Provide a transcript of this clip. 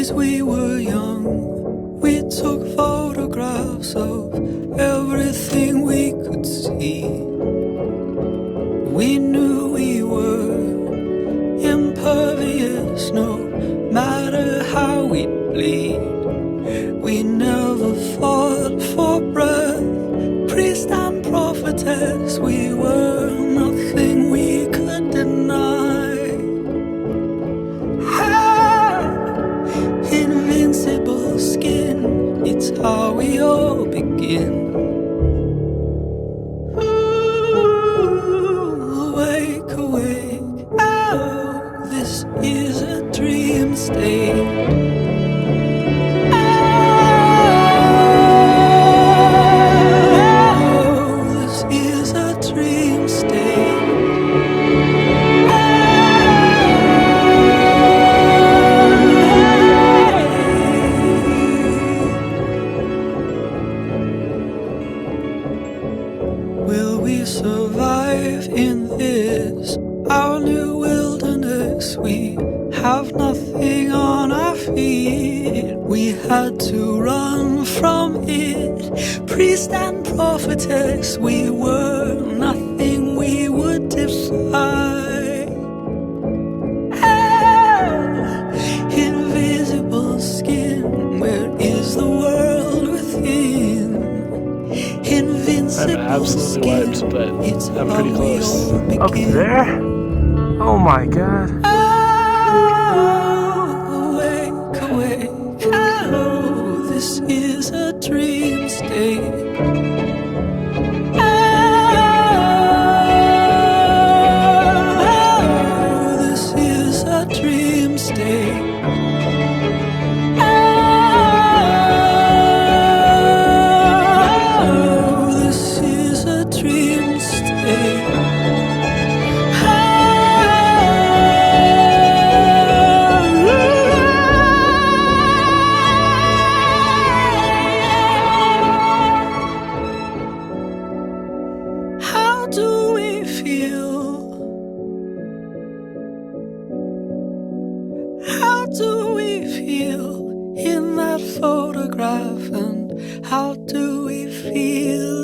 days we were young, we took photographs of everything we could see. We knew we were impervious, no matter how we'd bleed. We never fought for breath, priest and prophetess. We were nothing we could deny. Invincible skin, it's how we all begin. Awake, awake, oh, this is a dream state. Our new wilderness, we have nothing on our feet. We had to run from it. Priest and prophetess, we were nothing we would defy. Invisible skin, where is the world within? I'm absolutely wiped, but I'm pretty close. Up there? Oh my god. Oh, awake, awake. Oh, this is a dream state. Oh, this is a dream state. Photograph, and how do we feel